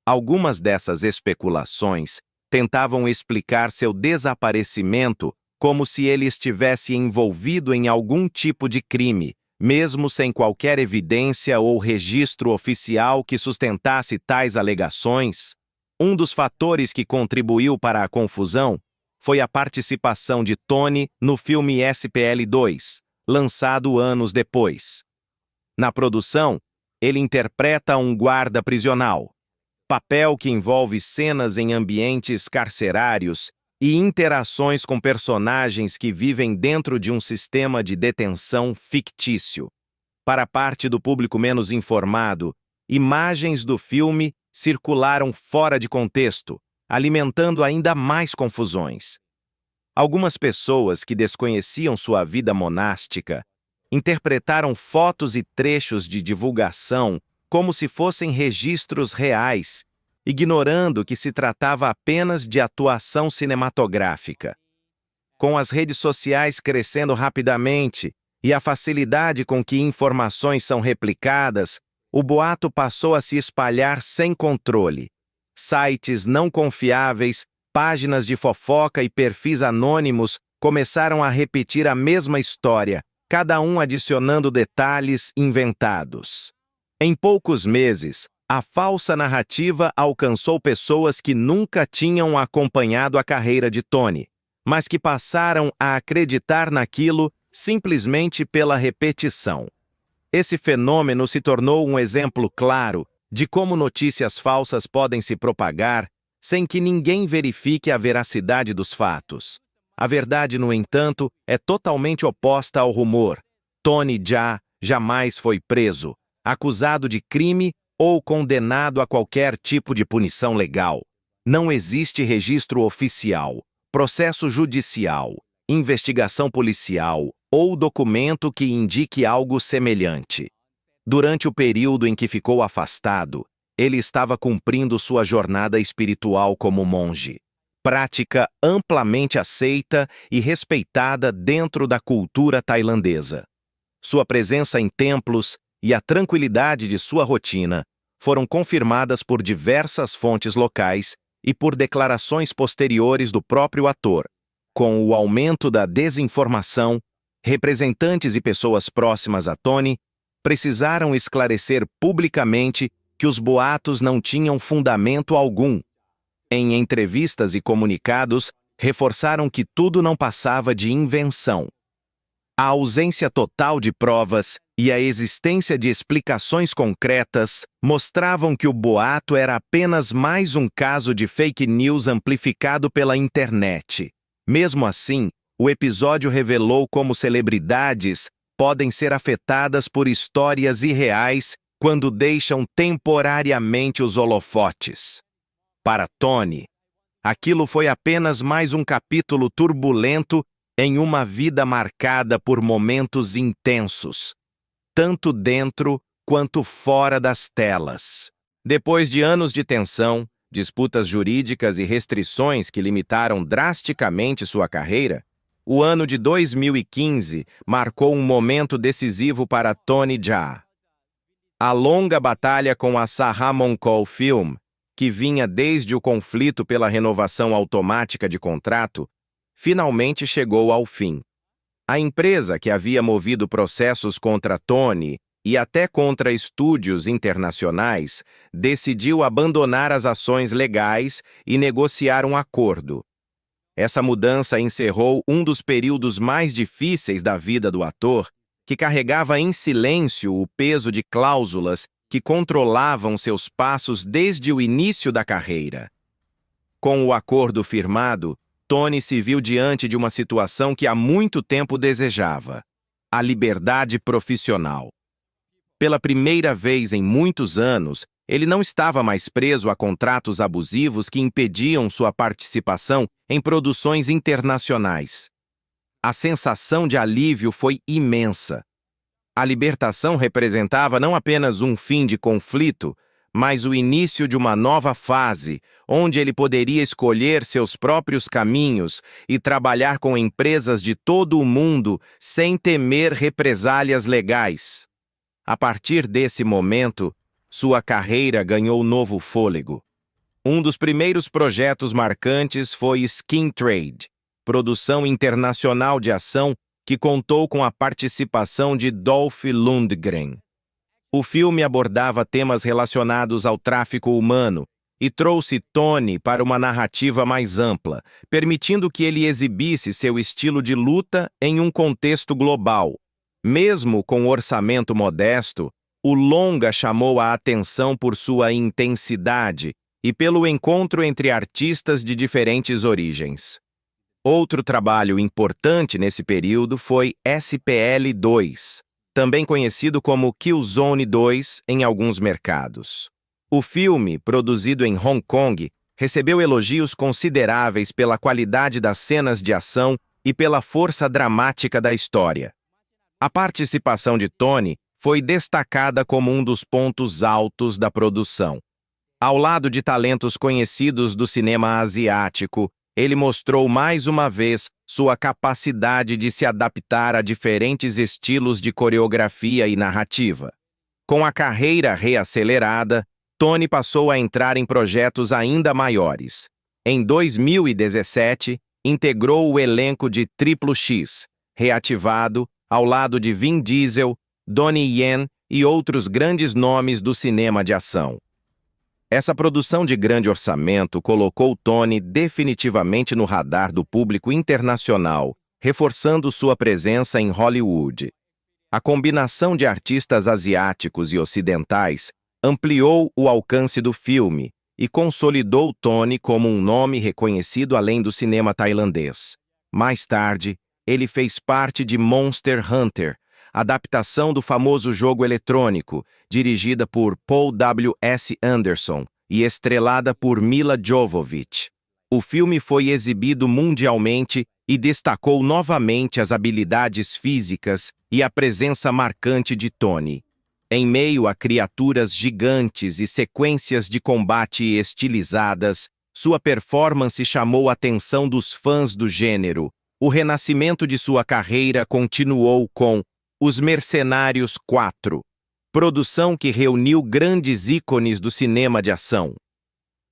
Speaker 1: Algumas dessas especulações tentavam explicar seu desaparecimento como se ele estivesse envolvido em algum tipo de crime, mesmo sem qualquer evidência ou registro oficial que sustentasse tais alegações. Um dos fatores que contribuiu para a confusão foi a participação de Tony no filme SPL2, lançado anos depois. Na produção, ele interpreta um guarda prisional, papel que envolve cenas em ambientes carcerários e interações com personagens que vivem dentro de um sistema de detenção fictício. Para parte do público menos informado, imagens do filme circularam fora de contexto, alimentando ainda mais confusões. Algumas pessoas que desconheciam sua vida monástica interpretaram fotos e trechos de divulgação como se fossem registros reais, ignorando que se tratava apenas de atuação cinematográfica. Com as redes sociais crescendo rapidamente e a facilidade com que informações são replicadas, o boato passou a se espalhar sem controle. Sites não confiáveis, páginas de fofoca e perfis anônimos começaram a repetir a mesma história, cada um adicionando detalhes inventados. Em poucos meses, a falsa narrativa alcançou pessoas que nunca tinham acompanhado a carreira de Tony, mas que passaram a acreditar naquilo simplesmente pela repetição. Esse fenômeno se tornou um exemplo claro de como notícias falsas podem se propagar sem que ninguém verifique a veracidade dos fatos. A verdade, no entanto, é totalmente oposta ao rumor. Tony Jaa jamais foi preso, acusado de crime ou condenado a qualquer tipo de punição legal. Não existe registro oficial, processo judicial, investigação policial ou documento que indique algo semelhante. Durante o período em que ficou afastado, ele estava cumprindo sua jornada espiritual como monge, prática amplamente aceita e respeitada dentro da cultura tailandesa. Sua presença em templos e a tranquilidade de sua rotina foram confirmadas por diversas fontes locais e por declarações posteriores do próprio ator. Com o aumento da desinformação, representantes e pessoas próximas a Tony precisaram esclarecer publicamente que os boatos não tinham fundamento algum. Em entrevistas e comunicados, reforçaram que tudo não passava de invenção. A ausência total de provas e a existência de explicações concretas mostravam que o boato era apenas mais um caso de fake news amplificado pela internet. Mesmo assim, o episódio revelou como celebridades podem ser afetadas por histórias irreais quando deixam temporariamente os holofotes. Para Tony, aquilo foi apenas mais um capítulo turbulento em uma vida marcada por momentos intensos, tanto dentro quanto fora das telas. Depois de anos de tensão, disputas jurídicas e restrições que limitaram drasticamente sua carreira, o ano de 2015 marcou um momento decisivo para Tony Jaa. A longa batalha com a Sahamongkol Film, que vinha desde o conflito pela renovação automática de contrato, finalmente chegou ao fim. A empresa, que havia movido processos contra Tony e até contra estúdios internacionais, decidiu abandonar as ações legais e negociar um acordo. Essa mudança encerrou um dos períodos mais difíceis da vida do ator, que carregava em silêncio o peso de cláusulas que controlavam seus passos desde o início da carreira. Com o acordo firmado, Tony se viu diante de uma situação que há muito tempo desejava: a liberdade profissional. Pela primeira vez em muitos anos, ele não estava mais preso a contratos abusivos que impediam sua participação em produções internacionais. A sensação de alívio foi imensa. A libertação representava não apenas um fim de conflito, mas o início de uma nova fase, onde ele poderia escolher seus próprios caminhos e trabalhar com empresas de todo o mundo sem temer represálias legais. A partir desse momento, sua carreira ganhou novo fôlego. Um dos primeiros projetos marcantes foi Skin Trade, produção internacional de ação que contou com a participação de Dolph Lundgren. O filme abordava temas relacionados ao tráfico humano e trouxe Tony para uma narrativa mais ampla, permitindo que ele exibisse seu estilo de luta em um contexto global. Mesmo com orçamento modesto, o longa chamou a atenção por sua intensidade e pelo encontro entre artistas de diferentes origens. Outro trabalho importante nesse período foi SPL2, também conhecido como Killzone 2 em alguns mercados. O filme, produzido em Hong Kong, recebeu elogios consideráveis pela qualidade das cenas de ação e pela força dramática da história. A participação de Tony foi destacada como um dos pontos altos da produção. Ao lado de talentos conhecidos do cinema asiático, ele mostrou mais uma vez sua capacidade de se adaptar a diferentes estilos de coreografia e narrativa. Com a carreira reacelerada, Tony passou a entrar em projetos ainda maiores. Em 2017, integrou o elenco de Triple X, reativado ao lado de Vin Diesel, Donnie Yen e outros grandes nomes do cinema de ação. Essa produção de grande orçamento colocou Tony definitivamente no radar do público internacional, reforçando sua presença em Hollywood. A combinação de artistas asiáticos e ocidentais ampliou o alcance do filme e consolidou Tony como um nome reconhecido além do cinema tailandês. Mais tarde, ele fez parte de Monster Hunter, adaptação do famoso jogo eletrônico, dirigida por Paul W.S. Anderson e estrelada por Mila Jovovich. O filme foi exibido mundialmente e destacou novamente as habilidades físicas e a presença marcante de Tony. Em meio a criaturas gigantes e sequências de combate estilizadas, sua performance chamou a atenção dos fãs do gênero. O renascimento de sua carreira continuou com Os Mercenários 4, produção que reuniu grandes ícones do cinema de ação.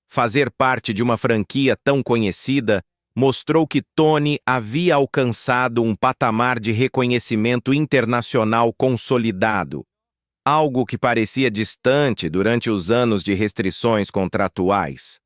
Speaker 1: Fazer parte de uma franquia tão conhecida mostrou que Tony havia alcançado um patamar de reconhecimento internacional consolidado, algo que parecia distante durante os anos de restrições contratuais.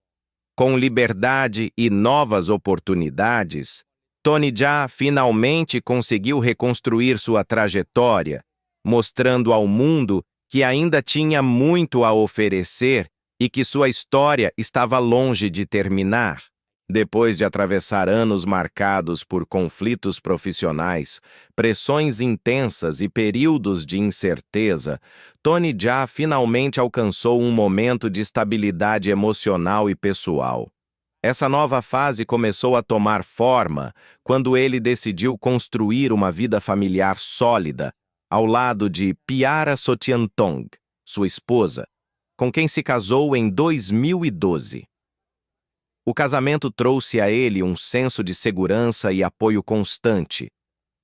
Speaker 1: Com liberdade e novas oportunidades, Tony Jaa finalmente conseguiu reconstruir sua trajetória, mostrando ao mundo que ainda tinha muito a oferecer e que sua história estava longe de terminar. Depois de atravessar anos marcados por conflitos profissionais, pressões intensas e períodos de incerteza, Tony Jaa finalmente alcançou um momento de estabilidade emocional e pessoal. Essa nova fase começou a tomar forma quando ele decidiu construir uma vida familiar sólida, ao lado de Piara Sotiantong, sua esposa, com quem se casou em 2012. O casamento trouxe a ele um senso de segurança e apoio constante,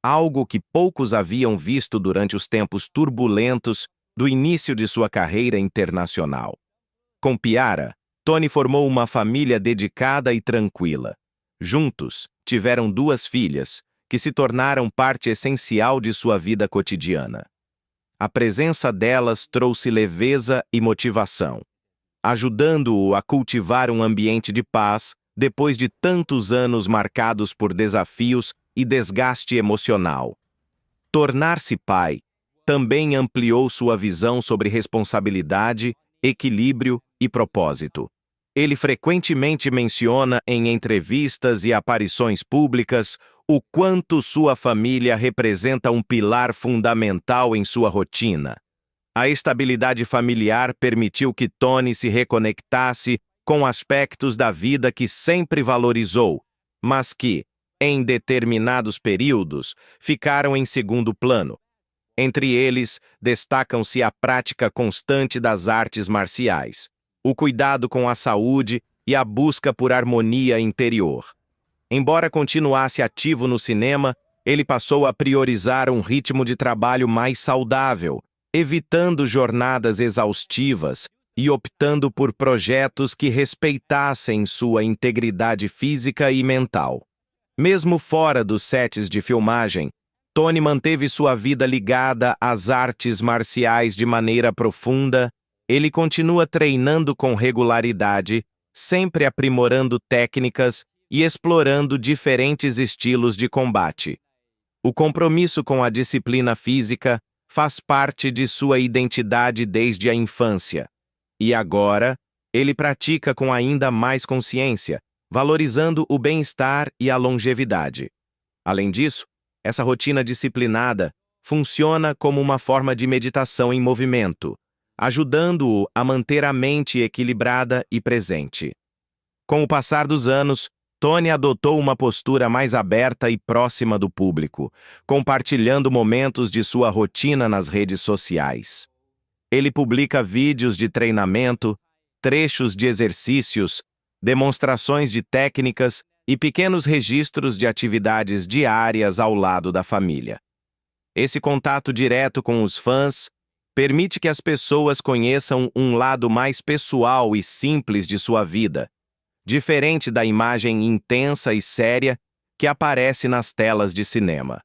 Speaker 1: algo que poucos haviam visto durante os tempos turbulentos do início de sua carreira internacional. Com Piara, Tony formou uma família dedicada e tranquila. Juntos, tiveram 2 filhas, que se tornaram parte essencial de sua vida cotidiana. A presença delas trouxe leveza e motivação, ajudando-o a cultivar um ambiente de paz depois de tantos anos marcados por desafios e desgaste emocional. Tornar-se pai também ampliou sua visão sobre responsabilidade, equilíbrio e propósito. Ele frequentemente menciona em entrevistas e aparições públicas o quanto sua família representa um pilar fundamental em sua rotina. A estabilidade familiar permitiu que Tony se reconectasse com aspectos da vida que sempre valorizou, mas que, em determinados períodos, ficaram em segundo plano. Entre eles, destacam-se a prática constante das artes marciais, o cuidado com a saúde e a busca por harmonia interior. Embora continuasse ativo no cinema, ele passou a priorizar um ritmo de trabalho mais saudável, evitando jornadas exaustivas e optando por projetos que respeitassem sua integridade física e mental. Mesmo fora dos sets de filmagem, Tony manteve sua vida ligada às artes marciais de maneira profunda. Ele continua treinando com regularidade, sempre aprimorando técnicas e explorando diferentes estilos de combate. O compromisso com a disciplina física faz parte de sua identidade desde a infância. E agora, ele pratica com ainda mais consciência, valorizando o bem-estar e a longevidade. Além disso, essa rotina disciplinada funciona como uma forma de meditação em movimento, ajudando-o a manter a mente equilibrada e presente. Com o passar dos anos, Tony adotou uma postura mais aberta e próxima do público, compartilhando momentos de sua rotina nas redes sociais. Ele publica vídeos de treinamento, trechos de exercícios, demonstrações de técnicas e pequenos registros de atividades diárias ao lado da família. Esse contato direto com os fãs permite que as pessoas conheçam um lado mais pessoal e simples de sua vida, diferente da imagem intensa e séria que aparece nas telas de cinema.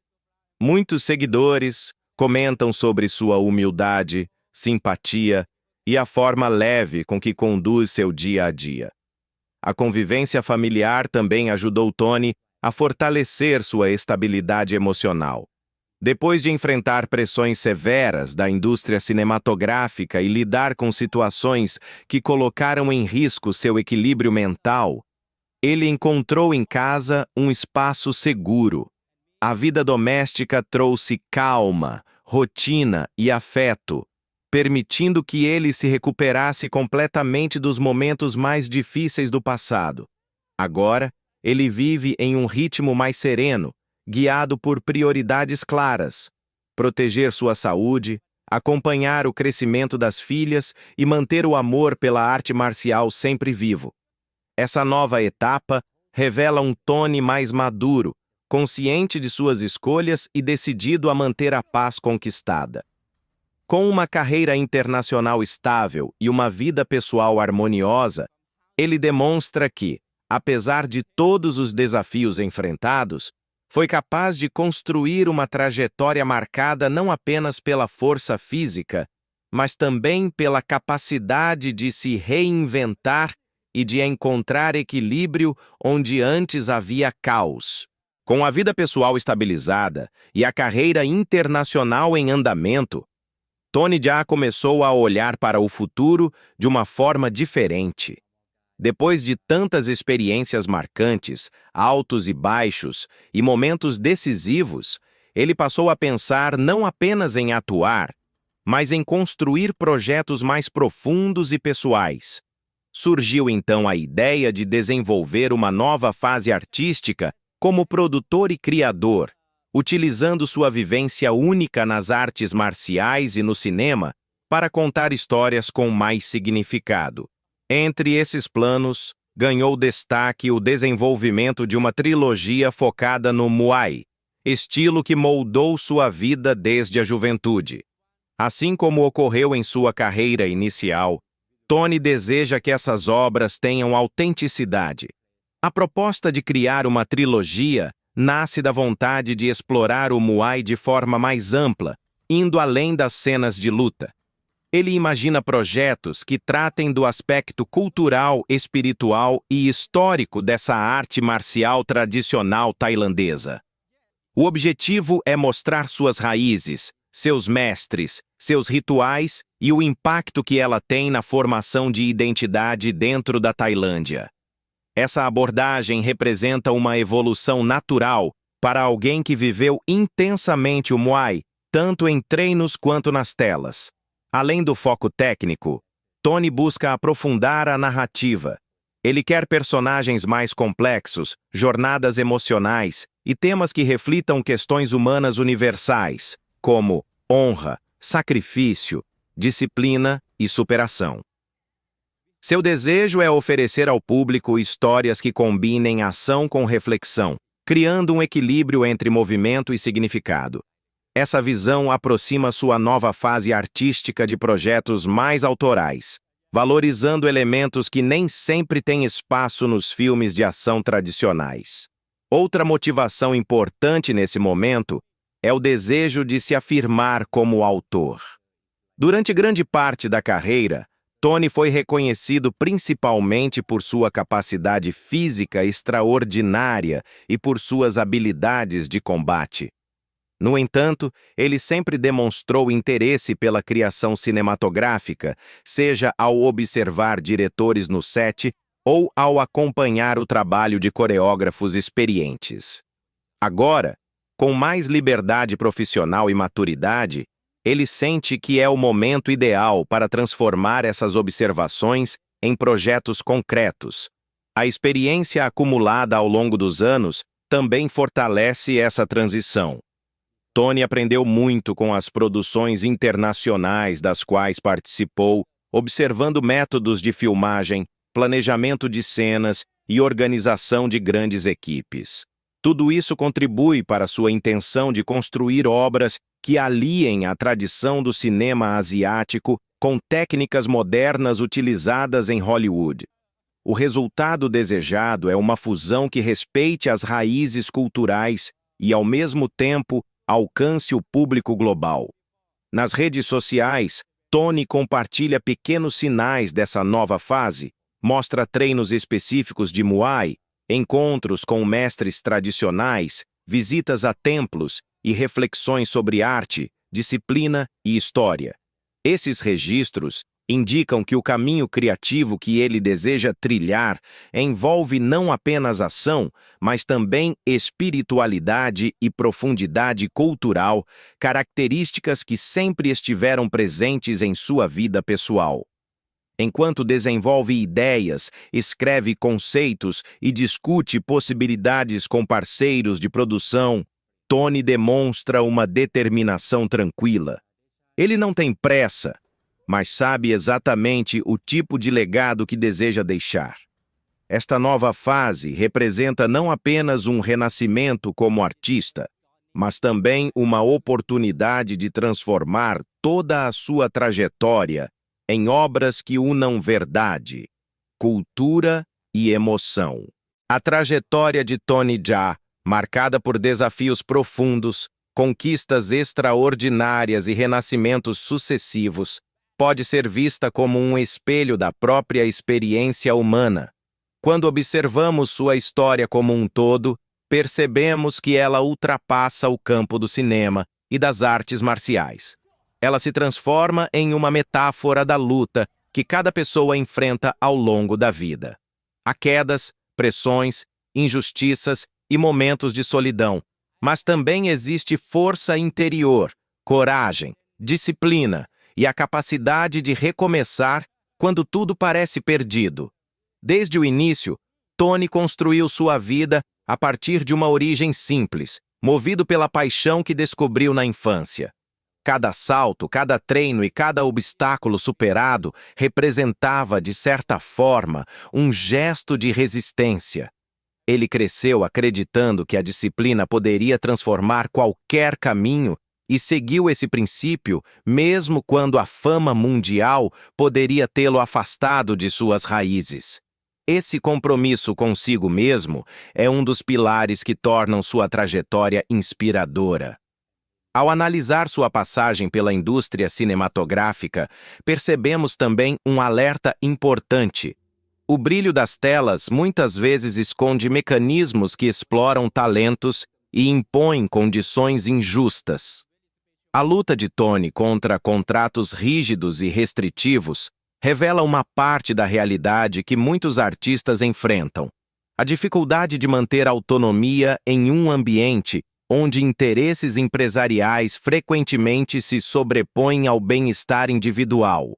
Speaker 1: Muitos seguidores comentam sobre sua humildade, simpatia e a forma leve com que conduz seu dia a dia. A convivência familiar também ajudou Tony a fortalecer sua estabilidade emocional. Depois de enfrentar pressões severas da indústria cinematográfica e lidar com situações que colocaram em risco seu equilíbrio mental, ele encontrou em casa um espaço seguro. A vida doméstica trouxe calma, rotina e afeto, permitindo que ele se recuperasse completamente dos momentos mais difíceis do passado. Agora, ele vive em um ritmo mais sereno, guiado por prioridades claras: proteger sua saúde, acompanhar o crescimento das filhas e manter o amor pela arte marcial sempre vivo. Essa nova etapa revela um Tony mais maduro, consciente de suas escolhas e decidido a manter a paz conquistada. Com uma carreira internacional estável e uma vida pessoal harmoniosa, ele demonstra que, apesar de todos os desafios enfrentados, foi capaz de construir uma trajetória marcada não apenas pela força física, mas também pela capacidade de se reinventar e de encontrar equilíbrio onde antes havia caos. Com a vida pessoal estabilizada e a carreira internacional em andamento, Tony Jaa começou a olhar para o futuro de uma forma diferente. Depois de tantas experiências marcantes, altos e baixos, e momentos decisivos, ele passou a pensar não apenas em atuar, mas em construir projetos mais profundos e pessoais. Surgiu então a ideia de desenvolver uma nova fase artística como produtor e criador, utilizando sua vivência única nas artes marciais e no cinema para contar histórias com mais significado. Entre esses planos, ganhou destaque o desenvolvimento de uma trilogia focada no Muay, estilo que moldou sua vida desde a juventude. Assim como ocorreu em sua carreira inicial, Tony deseja que essas obras tenham autenticidade. A proposta de criar uma trilogia nasce da vontade de explorar o Muay de forma mais ampla, indo além das cenas de luta. Ele imagina projetos que tratem do aspecto cultural, espiritual e histórico dessa arte marcial tradicional tailandesa. O objetivo é mostrar suas raízes, seus mestres, seus rituais e o impacto que ela tem na formação de identidade dentro da Tailândia. Essa abordagem representa uma evolução natural para alguém que viveu intensamente o Muay, tanto em treinos quanto nas telas. Além do foco técnico, Tony busca aprofundar a narrativa. Ele quer personagens mais complexos, jornadas emocionais e temas que reflitam questões humanas universais, como honra, sacrifício, disciplina e superação. Seu desejo é oferecer ao público histórias que combinem ação com reflexão, criando um equilíbrio entre movimento e significado. Essa visão aproxima sua nova fase artística de projetos mais autorais, valorizando elementos que nem sempre têm espaço nos filmes de ação tradicionais. Outra motivação importante nesse momento é o desejo de se afirmar como autor. Durante grande parte da carreira, Tony foi reconhecido principalmente por sua capacidade física extraordinária e por suas habilidades de combate. No entanto, ele sempre demonstrou interesse pela criação cinematográfica, seja ao observar diretores no set ou ao acompanhar o trabalho de coreógrafos experientes. Agora, com mais liberdade profissional e maturidade, ele sente que é o momento ideal para transformar essas observações em projetos concretos. A experiência acumulada ao longo dos anos também fortalece essa transição. Tony aprendeu muito com as produções internacionais das quais participou, observando métodos de filmagem, planejamento de cenas e organização de grandes equipes. Tudo isso contribui para sua intenção de construir obras que aliem a tradição do cinema asiático com técnicas modernas utilizadas em Hollywood. O resultado desejado é uma fusão que respeite as raízes culturais e, ao mesmo tempo, alcance o público global. Nas redes sociais, Tony compartilha pequenos sinais dessa nova fase, mostra treinos específicos de Muay, encontros com mestres tradicionais, visitas a templos e reflexões sobre arte, disciplina e história. Esses registros indicam que o caminho criativo que ele deseja trilhar envolve não apenas ação, mas também espiritualidade e profundidade cultural, características que sempre estiveram presentes em sua vida pessoal. Enquanto desenvolve ideias, escreve conceitos e discute possibilidades com parceiros de produção, Tony demonstra uma determinação tranquila. Ele não tem pressa, mas sabe exatamente o tipo de legado que deseja deixar. Esta nova fase representa não apenas um renascimento como artista, mas também uma oportunidade de transformar toda a sua trajetória em obras que unam verdade, cultura e emoção. A trajetória de Tony Jaa, marcada por desafios profundos, conquistas extraordinárias e renascimentos sucessivos, pode ser vista como um espelho da própria experiência humana. Quando observamos sua história como um todo, percebemos que ela ultrapassa o campo do cinema e das artes marciais. Ela se transforma em uma metáfora da luta que cada pessoa enfrenta ao longo da vida. Há quedas, pressões, injustiças e momentos de solidão, mas também existe força interior, coragem, disciplina e a capacidade de recomeçar quando tudo parece perdido. Desde o início, Tony construiu sua vida a partir de uma origem simples, movido pela paixão que descobriu na infância. Cada salto, cada treino e cada obstáculo superado representava, de certa forma, um gesto de resistência. Ele cresceu acreditando que a disciplina poderia transformar qualquer caminho e seguiu esse princípio mesmo quando a fama mundial poderia tê-lo afastado de suas raízes. Esse compromisso consigo mesmo é um dos pilares que tornam sua trajetória inspiradora. Ao analisar sua passagem pela indústria cinematográfica, percebemos também um alerta importante. O brilho das telas muitas vezes esconde mecanismos que exploram talentos e impõem condições injustas. A luta de Tony contra contratos rígidos e restritivos revela uma parte da realidade que muitos artistas enfrentam: a dificuldade de manter autonomia em um ambiente onde interesses empresariais frequentemente se sobrepõem ao bem-estar individual.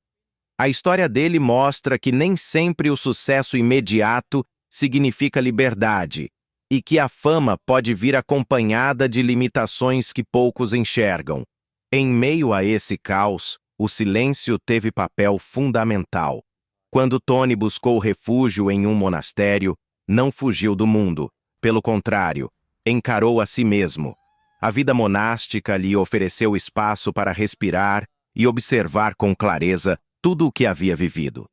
Speaker 1: A história dele mostra que nem sempre o sucesso imediato significa liberdade e que a fama pode vir acompanhada de limitações que poucos enxergam. Em meio a esse caos, o silêncio teve papel fundamental. Quando Tony buscou refúgio em um monastério, não fugiu do mundo. Pelo contrário, encarou a si mesmo. A vida monástica lhe ofereceu espaço para respirar e observar com clareza tudo o que havia vivido.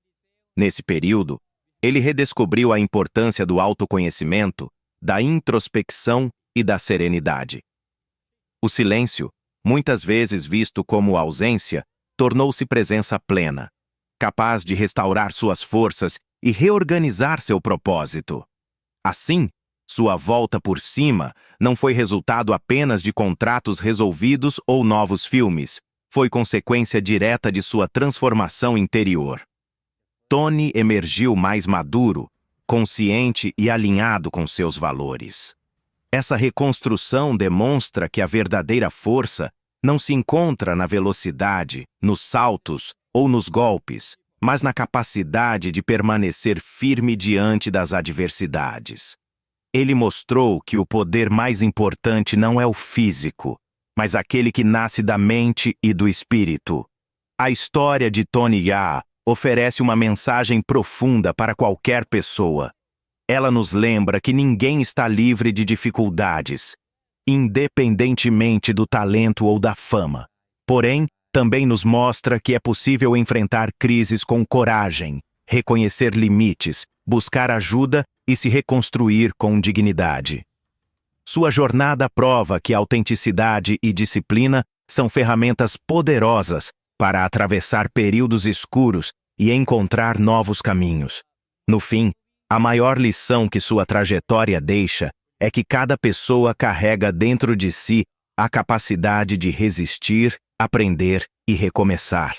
Speaker 1: Nesse período, ele redescobriu a importância do autoconhecimento, da introspecção e da serenidade. O silêncio, muitas vezes visto como ausência, tornou-se presença plena, capaz de restaurar suas forças e reorganizar seu propósito. Assim, sua volta por cima não foi resultado apenas de contratos resolvidos ou novos filmes, foi consequência direta de sua transformação interior. Tony emergiu mais maduro, consciente e alinhado com seus valores. Essa reconstrução demonstra que a verdadeira força não se encontra na velocidade, nos saltos ou nos golpes, mas na capacidade de permanecer firme diante das adversidades. Ele mostrou que o poder mais importante não é o físico, mas aquele que nasce da mente e do espírito. A história de Tony Jaa oferece uma mensagem profunda para qualquer pessoa. Ela nos lembra que ninguém está livre de dificuldades, independentemente do talento ou da fama. Porém, também nos mostra que é possível enfrentar crises com coragem, reconhecer limites, buscar ajuda e se reconstruir com dignidade.
Speaker 2: Sua jornada prova que autenticidade e disciplina são ferramentas poderosas para atravessar períodos escuros e encontrar novos caminhos. No fim, a maior lição que sua trajetória deixa é que cada pessoa carrega dentro de si a capacidade de resistir, aprender e recomeçar.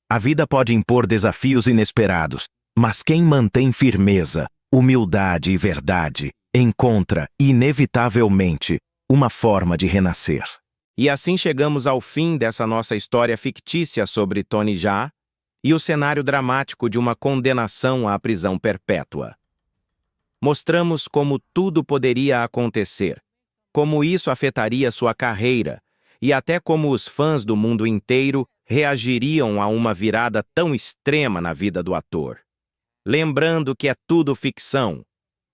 Speaker 2: A vida pode impor desafios inesperados, mas quem mantém firmeza, humildade e verdade encontra, inevitavelmente, uma forma de renascer.
Speaker 1: E assim chegamos ao fim dessa nossa história fictícia sobre Tony Jaa e o cenário dramático de uma condenação à prisão perpétua. Mostramos como tudo poderia acontecer, como isso afetaria sua carreira e até como os fãs do mundo inteiro reagiriam a uma virada tão extrema na vida do ator. Lembrando que é tudo ficção,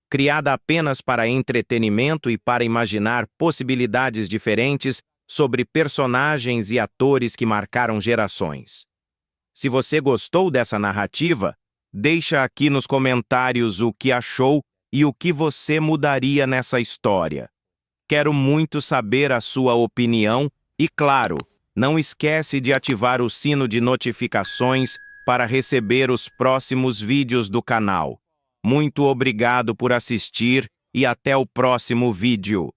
Speaker 1: criada apenas para entretenimento e para imaginar possibilidades diferentes sobre personagens e atores que marcaram gerações. Se você gostou dessa narrativa, deixa aqui nos comentários o que achou e o que você mudaria nessa história. Quero muito saber a sua opinião e, claro, não esquece de ativar o sino de notificações para receber os próximos vídeos do canal. Muito obrigado por assistir e até o próximo vídeo.